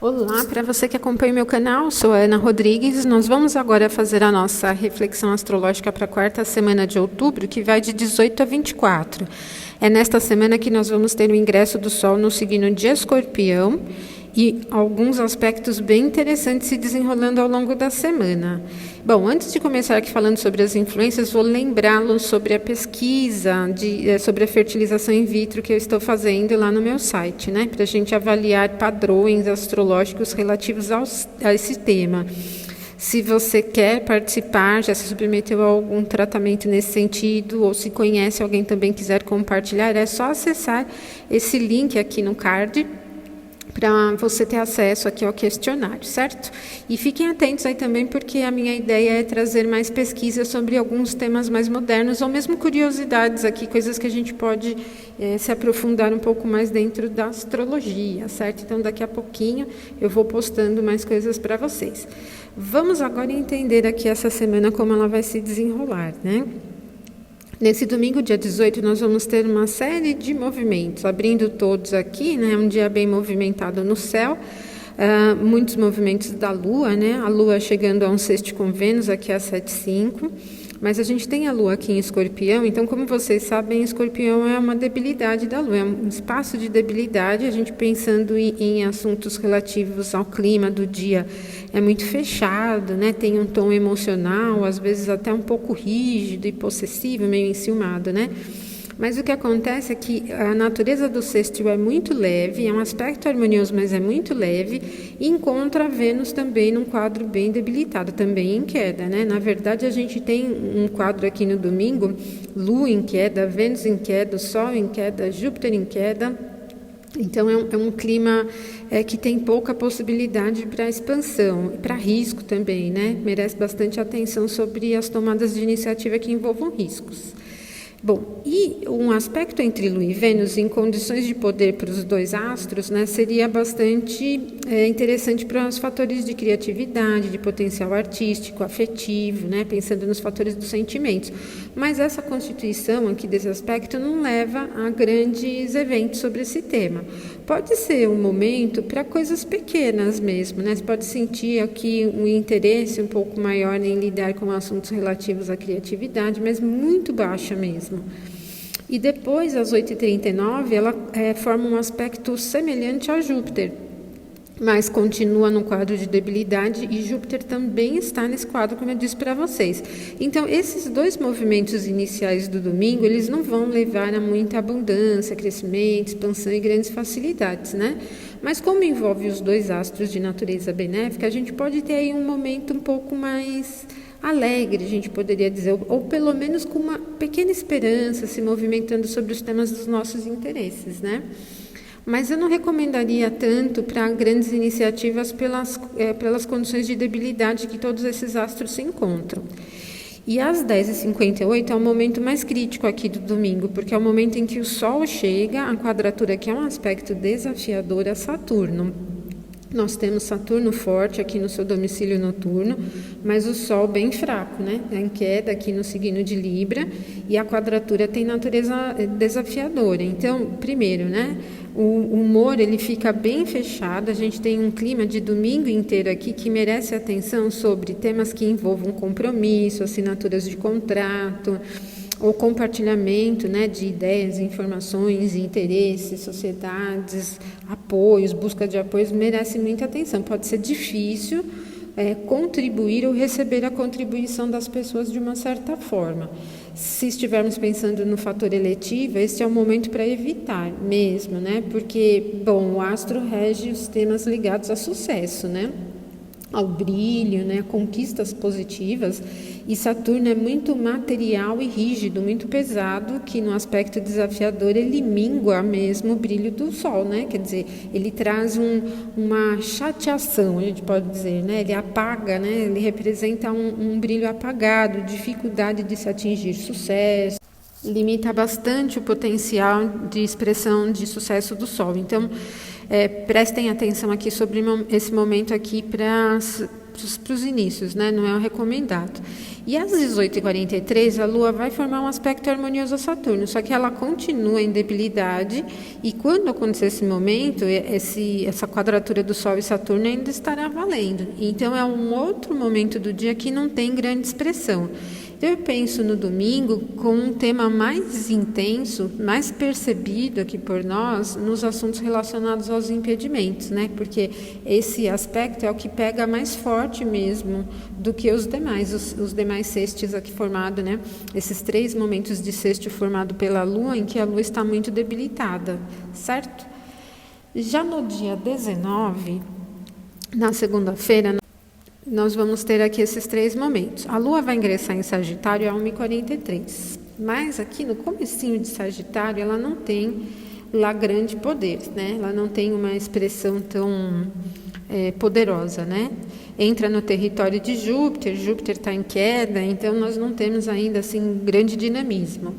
Olá, para você que acompanha o meu canal, sou a Ana Rodrigues. Nós vamos agora fazer a nossa reflexão astrológica para a quarta semana de outubro, que vai de 18 a 24. É nesta semana que nós vamos ter o ingresso do Sol no signo de Escorpião e alguns aspectos bem interessantes se desenrolando ao longo da semana. Bom, antes de começar aqui falando sobre as influências, vou lembrá-lo sobre a pesquisa sobre a fertilização in vitro que eu estou fazendo lá no meu site, né? Para a gente avaliar padrões astrológicos relativos a esse tema. Se você quer participar, já se submeteu a algum tratamento nesse sentido, ou se conhece alguém também quiser compartilhar, é só acessar esse link aqui no card, para você ter acesso aqui ao questionário, certo? E fiquem atentos aí também, porque a minha ideia é trazer mais pesquisas sobre alguns temas mais modernos, ou mesmo curiosidades aqui, coisas que a gente pode se aprofundar um pouco mais dentro da astrologia, certo? Então, daqui a pouquinho eu vou postando mais coisas para vocês. Vamos agora entender aqui essa semana como ela vai se desenrolar, né? Nesse domingo, dia 18, nós vamos ter uma série de movimentos, abrindo todos aqui, né? Um dia bem movimentado no céu, muitos movimentos da Lua, né? A Lua chegando a um sexto com Vênus, aqui às 7h05, mas a gente tem a Lua aqui em Escorpião, então, como vocês sabem, Escorpião é uma debilidade da Lua, é um espaço de debilidade, a gente pensando em assuntos relativos ao clima do dia, é muito fechado, né? Tem um tom emocional, às vezes até um pouco rígido e possessivo, meio enciumado, né? Mas o que acontece é que a natureza do sextil é muito leve, é um aspecto harmonioso, mas é muito leve, e encontra Vênus também num quadro bem debilitado, também em queda, né? Na verdade, a gente tem um quadro aqui no domingo, Lua em queda, Vênus em queda, Sol em queda, Júpiter em queda. Então, é um clima que tem pouca possibilidade para expansão, para risco também, né? Merece bastante atenção sobre as tomadas de iniciativa que envolvam riscos. Bom, e um aspecto entre Lua e Vênus em condições de poder para os dois astros, né, seria bastante interessante para os fatores de criatividade, de potencial artístico, afetivo, né, pensando nos fatores dos sentimentos. Mas essa constituição aqui desse aspecto não leva a grandes eventos sobre esse tema. Pode ser um momento para coisas pequenas mesmo, né? Você pode sentir aqui um interesse um pouco maior em lidar com assuntos relativos à criatividade, mas muito baixa mesmo. E depois, às 8h39, ela forma um aspecto semelhante a Júpiter, mas continua no quadro de debilidade, e Júpiter também está nesse quadro, como eu disse para vocês. Então, esses dois movimentos iniciais do domingo, eles não vão levar a muita abundância, crescimento, expansão e grandes facilidades, né? Mas como envolve os dois astros de natureza benéfica, a gente pode ter aí um momento um pouco mais alegre, a gente poderia dizer, ou pelo menos com uma pequena esperança, se movimentando sobre os temas dos nossos interesses, né? Mas eu não recomendaria tanto para grandes iniciativas pelas condições de debilidade que todos esses astros se encontram. E às 10h58 é o momento mais crítico aqui do domingo, porque é o momento em que o Sol chega, a quadratura que é um aspecto desafiador a Saturno. Nós temos Saturno forte aqui no seu domicílio noturno, mas o Sol bem fraco, né? Em queda aqui no signo de Libra, e a quadratura tem natureza desafiadora. Então, primeiro, né? O humor ele fica bem fechado, a gente tem um clima de domingo inteiro aqui que merece atenção sobre temas que envolvam compromisso, assinaturas de contrato, ou compartilhamento, né, de ideias, informações, interesses, sociedades, apoios, busca de apoios, merece muita atenção. Pode ser difícil contribuir ou receber a contribuição das pessoas de uma certa forma. Se estivermos pensando no fator eletivo, este é o momento para evitar mesmo, né? Porque, bom, o astro rege os temas ligados a sucesso, né? Ao brilho, né, conquistas positivas, e Saturno é muito material e rígido, muito pesado, que no aspecto desafiador ele mingua mesmo o brilho do Sol, né? Quer dizer, ele traz uma chateação, a gente pode dizer, né? Ele apaga, né? Ele representa um brilho apagado, dificuldade de se atingir sucesso, limita bastante o potencial de expressão de sucesso do Sol. Então, prestem atenção aqui sobre esse momento aqui para para os inícios, né? Não é o recomendado. E às 18h43, a Lua vai formar um aspecto harmonioso a Saturno, só que ela continua em debilidade, e quando acontecer esse momento, essa quadratura do Sol e Saturno ainda estará valendo. Então, é um outro momento do dia que não tem grande expressão. Então, eu penso no domingo com um tema mais intenso, mais percebido aqui por nós, nos assuntos relacionados aos impedimentos, né? Porque esse aspecto é o que pega mais forte mesmo do que os demais, os demais sextos aqui formados, né? Esses 3 momentos de sexto formado pela Lua, em que a Lua está muito debilitada, certo? Já no dia 19, na segunda-feira, nós vamos ter aqui esses 3 momentos. A Lua vai ingressar em Sagitário a 1h43. Mas aqui no comecinho de Sagitário, ela não tem lá grande poder, né? Ela não tem uma expressão tão poderosa, né? Entra no território de Júpiter, Júpiter está em queda, então nós não temos ainda assim grande dinamismo.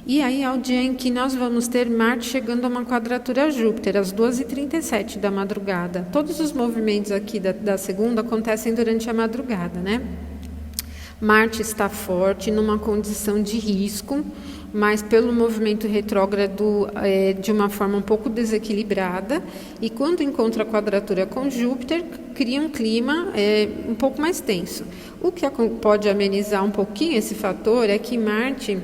E aí é o dia em que nós vamos ter Marte chegando a uma quadratura a Júpiter, às 2h37 da madrugada. Todos os movimentos aqui da segunda acontecem durante a madrugada, né? Marte está forte, numa condição de risco, mas pelo movimento retrógrado de uma forma um pouco desequilibrada, e quando encontra a quadratura com Júpiter, cria um clima um pouco mais tenso. O que pode amenizar um pouquinho esse fator é que Marte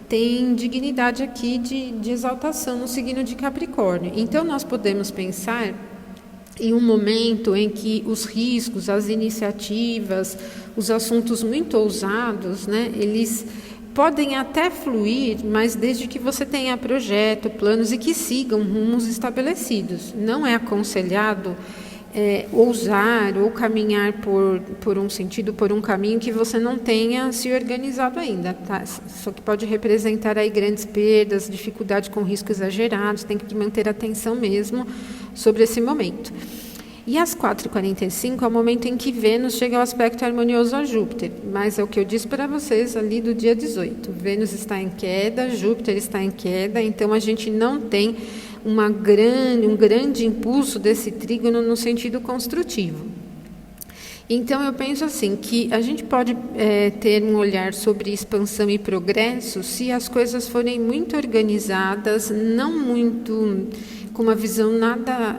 tem dignidade aqui de exaltação no signo de Capricórnio. Então, nós podemos pensar em um momento em que os riscos, as iniciativas, os assuntos muito ousados, né, eles podem até fluir, mas desde que você tenha projeto, planos e que sigam rumos estabelecidos. Não é aconselhado ousar ou caminhar por um sentido, por um caminho que você não tenha se organizado ainda, tá? Isso que pode representar aí grandes perdas, dificuldade com risco exagerado, tem que manter atenção mesmo sobre esse momento. E às 4h45 é o momento em que Vênus chega ao aspecto harmonioso a Júpiter, mas é o que eu disse para vocês ali do dia 18. Vênus está em queda, Júpiter está em queda, então a gente não tem um grande impulso desse trígono no sentido construtivo. Então, eu penso assim, que a gente pode ter um olhar sobre expansão e progresso se as coisas forem muito organizadas, não muito com uma visão nada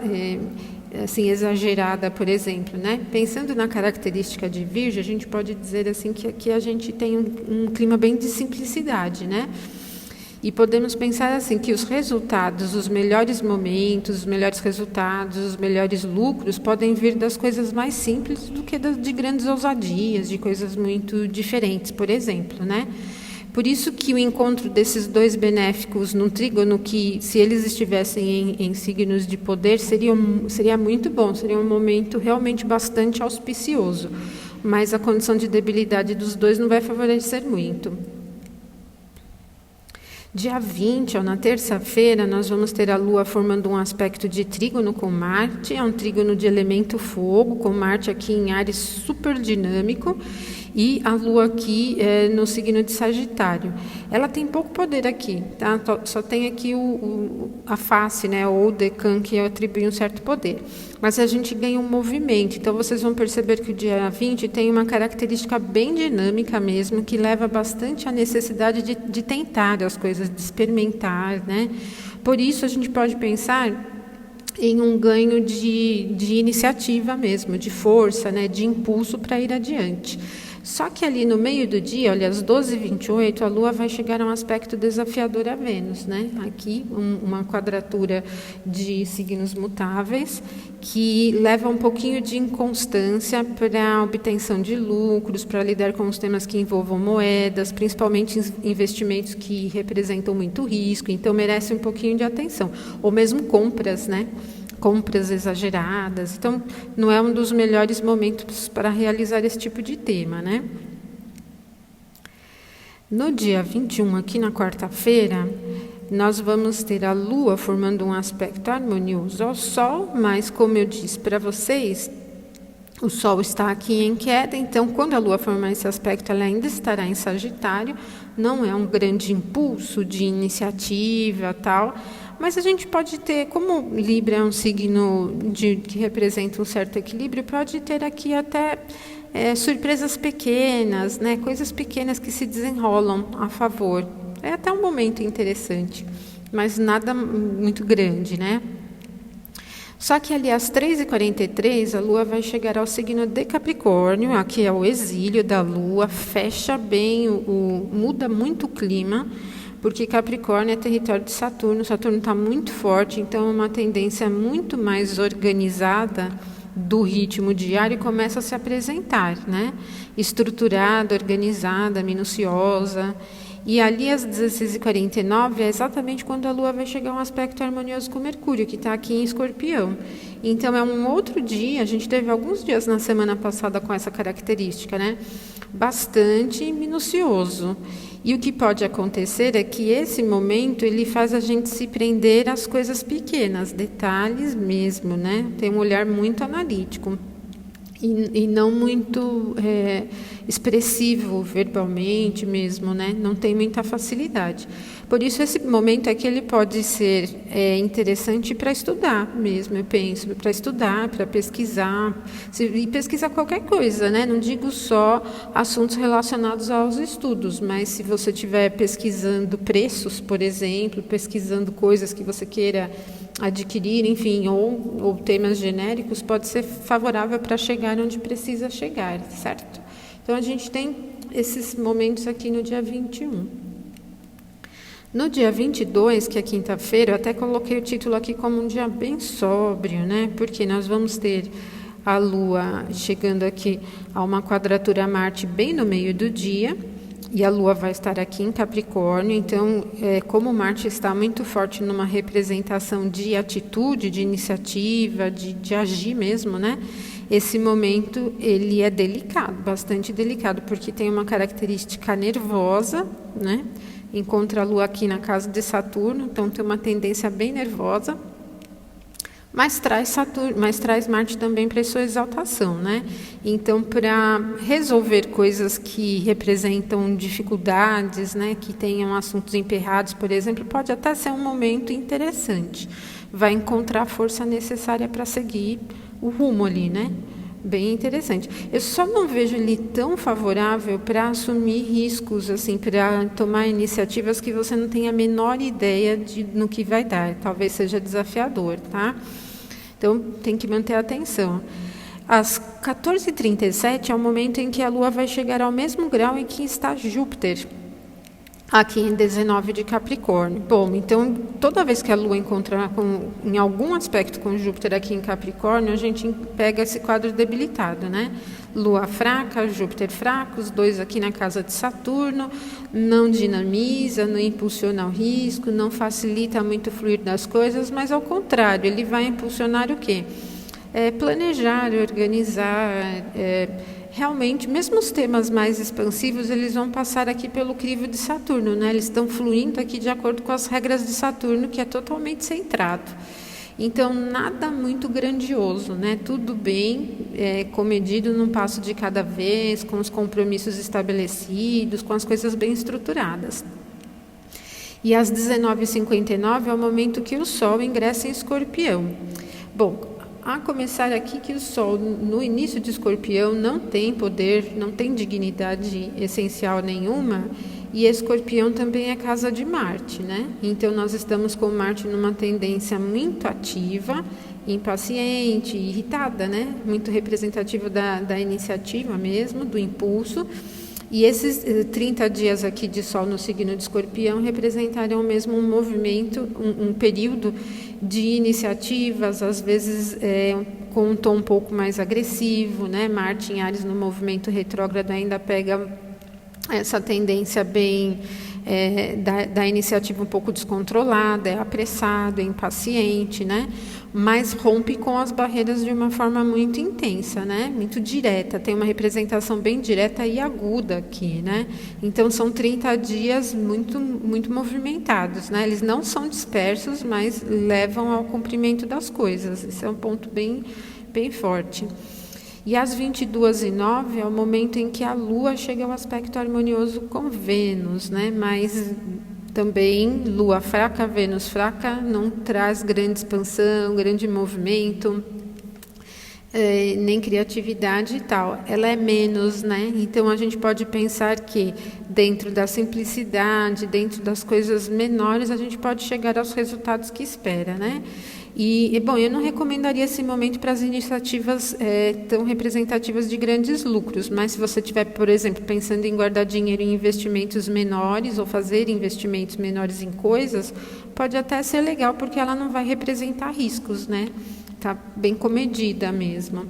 assim exagerada, por exemplo, né? Pensando na característica de Virgem, a gente pode dizer assim que aqui a gente tem um clima bem de simplicidade, né? E podemos pensar assim que os resultados, os melhores momentos, os melhores resultados, os melhores lucros podem vir das coisas mais simples do que de grandes ousadias, de coisas muito diferentes, por exemplo, né? Por isso que o encontro desses 2 benéficos num trígono, que se eles estivessem em signos de poder, seria muito bom, seria um momento realmente bastante auspicioso, mas a condição de debilidade dos 2 não vai favorecer muito. Dia 20, na terça-feira, nós vamos ter a Lua formando um aspecto de trígono com Marte, é um trígono de elemento fogo, com Marte aqui em Áries super dinâmico, e a Lua aqui no signo de Sagitário. Ela tem pouco poder aqui, tá? Só tem aqui a face, né, ou o decan, que atribui um certo poder. Mas a gente ganha um movimento, então vocês vão perceber que o dia 20 tem uma característica bem dinâmica mesmo, que leva bastante à necessidade de tentar as coisas, de experimentar, né? Por isso a gente pode pensar em um ganho de iniciativa mesmo, de força, né, de impulso para ir adiante. Só que ali no meio do dia, olha, às 12h28, a Lua vai chegar a um aspecto desafiador a Vênus, né? Aqui, uma quadratura de signos mutáveis, que leva um pouquinho de inconstância para a obtenção de lucros, para lidar com os temas que envolvam moedas, principalmente investimentos que representam muito risco, então merece um pouquinho de atenção. Ou mesmo compras, né? Compras exageradas, então não é um dos melhores momentos para realizar esse tipo de tema, né? No dia 21, aqui na quarta-feira, nós vamos ter a Lua formando um aspecto harmonioso ao Sol, mas como eu disse para vocês, o Sol está aqui em queda, então quando a Lua formar esse aspecto, ela ainda estará em Sagitário, não é um grande impulso de iniciativa, tal, mas a gente pode ter, como Libra é um signo que representa um certo equilíbrio, pode ter aqui até surpresas pequenas, né? Coisas pequenas que se desenrolam a favor. É até um momento interessante, mas nada muito grande, né? Só que ali às 3h43, a Lua vai chegar ao signo de Capricórnio, aqui é o exílio da Lua, fecha bem, muda muito o clima, porque Capricórnio é território de Saturno, Saturno está muito forte, então é uma tendência muito mais organizada do ritmo diário começa a se apresentar, né? Estruturada, organizada, minuciosa. E ali às 16h49 é exatamente quando a Lua vai chegar a um aspecto harmonioso com Mercúrio, que está aqui em Escorpião. Então é um outro dia, a gente teve alguns dias na semana passada com essa característica, né? Bastante minucioso. E o que pode acontecer é que esse momento ele faz a gente se prender às coisas pequenas, detalhes mesmo, né? Tem um olhar muito analítico. E não muito expressivo verbalmente mesmo, né? Não tem muita facilidade. Por isso, esse momento aqui ele pode ser interessante para estudar mesmo, eu penso, para estudar, para pesquisar, e pesquisar qualquer coisa, né? Não digo só assuntos relacionados aos estudos, mas se você estiver pesquisando preços, por exemplo, pesquisando coisas que você queira adquirir, enfim, ou temas genéricos, pode ser favorável para chegar onde precisa chegar, certo? Então, a gente tem esses momentos aqui no dia 21. No dia 22, que é quinta-feira, eu até coloquei o título aqui como um dia bem sóbrio, né? Porque nós vamos ter a Lua chegando aqui a uma quadratura a Marte bem no meio do dia, e a Lua vai estar aqui em Capricórnio, então, como Marte está muito forte numa representação de atitude, de iniciativa, de agir mesmo, né? Esse momento, ele é delicado, bastante delicado, porque tem uma característica nervosa, né? Encontra a Lua aqui na casa de Saturno, então tem uma tendência bem nervosa, mas traz Marte também para sua exaltação, né? Então, para resolver coisas que representam dificuldades, né, que tenham assuntos emperrados, por exemplo, pode até ser um momento interessante. Vai encontrar a força necessária para seguir o rumo ali, né? Bem interessante. Eu só não vejo ele tão favorável para assumir riscos, assim, para tomar iniciativas que você não tem a menor ideia no que vai dar. Talvez seja desafiador, tá? Então, tem que manter a atenção. Às 14h37 é o momento em que a Lua vai chegar ao mesmo grau em que está Júpiter, aqui em 19 de Capricórnio. Bom, então, toda vez que a Lua encontrar em algum aspecto com Júpiter aqui em Capricórnio, a gente pega esse quadro debilitado, né? Lua fraca, Júpiter fraco, os dois aqui na casa de Saturno, não dinamiza, não impulsiona o risco, não facilita muito o fluir das coisas, mas ao contrário, ele vai impulsionar o quê? Planejar, organizar, realmente, mesmo os temas mais expansivos, eles vão passar aqui pelo crivo de Saturno, né? Eles estão fluindo aqui de acordo com as regras de Saturno, que é totalmente centrado. Então, nada muito grandioso, né? Tudo bem, comedido num passo de cada vez, com os compromissos estabelecidos, com as coisas bem estruturadas. E às 19h59 é o momento que o Sol ingressa em Escorpião. Bom, a começar aqui que o Sol, no início de Escorpião, não tem poder, não tem dignidade essencial nenhuma, e Escorpião também é casa de Marte, né? Então, nós estamos com Marte numa tendência muito ativa, impaciente, irritada, né? Muito representativo da iniciativa mesmo, do impulso. E esses 30 dias aqui de Sol no signo de Escorpião representarão mesmo um movimento, um período de iniciativas, às vezes com um tom um pouco mais agressivo, né? Marte em Áries no movimento retrógrado ainda pega essa tendência bem da iniciativa um pouco descontrolada, é apressado, é impaciente, né? Mas rompe com as barreiras de uma forma muito intensa, né? Muito direta, tem uma representação bem direta e aguda aqui, né? Então, são 30 dias muito, muito movimentados, né? Eles não são dispersos, mas levam ao cumprimento das coisas. Esse é um ponto bem, bem forte. E às 22h09 é o momento em que a Lua chega ao aspecto harmonioso com Vênus, né? Mas também Lua fraca, Vênus fraca, não traz grande expansão, grande movimento. nem criatividade e tal. Ela é menos, né? Então a gente pode pensar que dentro da simplicidade, dentro das coisas menores, a gente pode chegar aos resultados que espera, né? Bom, eu não recomendaria esse momento para as iniciativas tão representativas de grandes lucros, mas se você estiver, por exemplo, pensando em guardar dinheiro em investimentos menores ou fazer investimentos menores em coisas, pode até ser legal, porque ela não vai representar riscos, né? Tá bem comedida mesmo.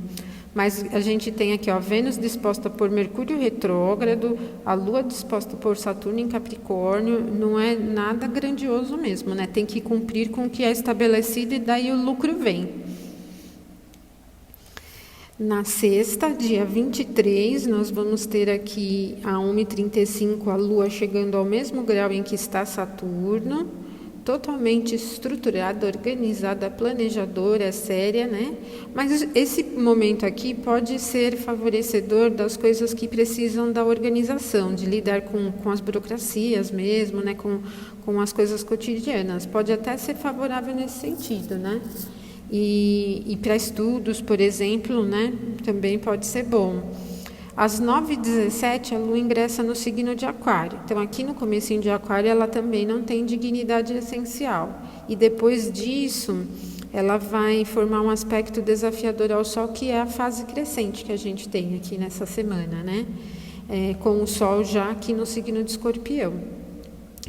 Mas a gente tem aqui, ó, Vênus disposta por Mercúrio retrógrado, a Lua disposta por Saturno em Capricórnio, não é nada grandioso mesmo, né? Tem que cumprir com o que é estabelecido e daí o lucro vem. Na sexta, dia 23, nós vamos ter aqui a 1h35 a Lua chegando ao mesmo grau em que está Saturno, totalmente estruturada, organizada, planejadora, séria, né? Mas esse momento aqui pode ser favorecedor das coisas que precisam da organização, de lidar com as burocracias mesmo, né? Com as coisas cotidianas. Pode até ser favorável nesse sentido, né? E para estudos, por exemplo, né? Também pode ser bom. Às 9h17, a Lua ingressa no signo de Aquário. Então, aqui no comecinho de Aquário, ela também não tem dignidade essencial. E depois disso, ela vai formar um aspecto desafiador ao Sol, que é a fase crescente que a gente tem aqui nessa semana, né? Com o Sol já aqui no signo de Escorpião.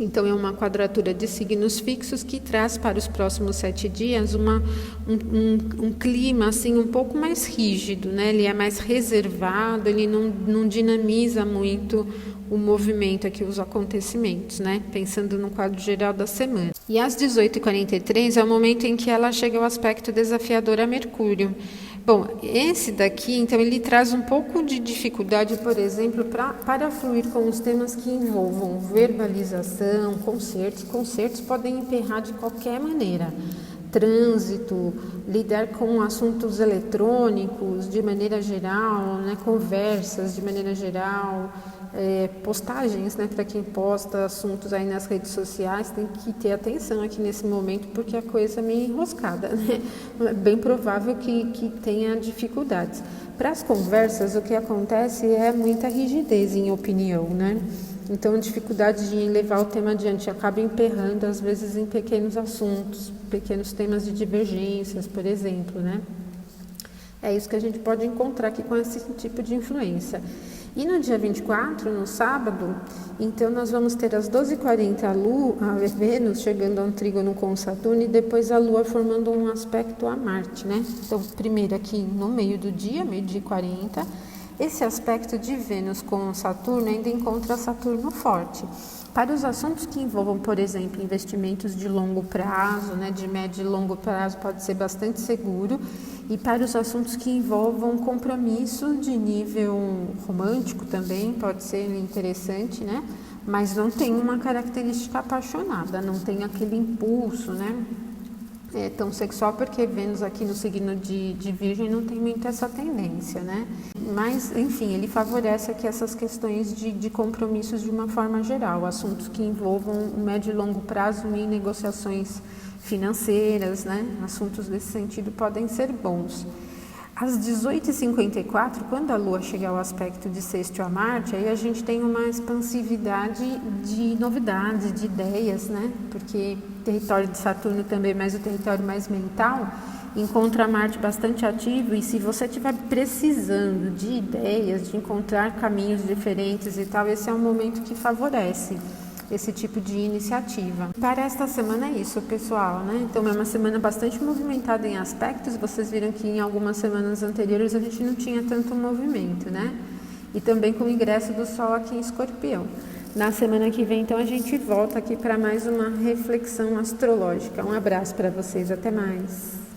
Então, é uma quadratura de signos fixos que traz para os próximos 7 dias um clima assim, um pouco mais rígido, né? Ele é mais reservado, ele não dinamiza muito o movimento aqui, os acontecimentos, né? Pensando no quadro geral da semana. E às 18h43 é o momento em que ela chega ao aspecto desafiador a Mercúrio. Bom, esse daqui, então, ele traz um pouco de dificuldade, por exemplo, para fluir com os temas que envolvam verbalização, concertos. Concertos podem emperrar de qualquer maneira. Trânsito, lidar com assuntos eletrônicos de maneira geral, né, conversas de maneira geral, postagens, né, para quem posta assuntos aí nas redes sociais, tem que ter atenção aqui nesse momento, porque a coisa é meio enroscada, né? É bem provável que tenha dificuldades. Para as conversas, o que acontece é muita rigidez em opinião, né? Então, dificuldade de levar o tema adiante acaba emperrando, às vezes, em pequenos assuntos, pequenos temas de divergências, por exemplo, né? É isso que a gente pode encontrar aqui com esse tipo de influência. E no dia 24, no sábado, então nós vamos ter às 12h40 a Vênus chegando a um trígono com Saturno e depois a Lua formando um aspecto a Marte, né? Então, primeiro aqui no meio do dia, 12h40, esse aspecto de Vênus com Saturno ainda encontra Saturno forte. Para os assuntos que envolvam, por exemplo, investimentos de longo prazo, né, de médio e longo prazo, pode ser bastante seguro. E para os assuntos que envolvam compromisso de nível romântico também, pode ser interessante, né? Mas não tem uma característica apaixonada, não tem aquele impulso, né? Tão sexual, porque Vênus aqui no signo de Virgem não tem muito essa tendência, né? Mas, enfim, ele favorece aqui essas questões de compromissos de uma forma geral, assuntos que envolvam médio e longo prazo em negociações financeiras, né? Assuntos desse sentido podem ser bons. Às 18h54, quando a Lua chega ao aspecto de sexto a Marte, aí a gente tem uma expansividade de novidades, de ideias, né? Porque o território de Saturno também, mas o território mais mental, encontra Marte bastante ativo, e se você estiver precisando de ideias, de encontrar caminhos diferentes e tal, esse é um momento que favorece esse tipo de iniciativa. Para esta semana é isso, pessoal, né? Então é uma semana bastante movimentada em aspectos. Vocês viram que em algumas semanas anteriores a gente não tinha tanto movimento, né? E também com o ingresso do Sol aqui em Escorpião. Na semana que vem, então, a gente volta aqui para mais uma reflexão astrológica. Um abraço para vocês, até mais.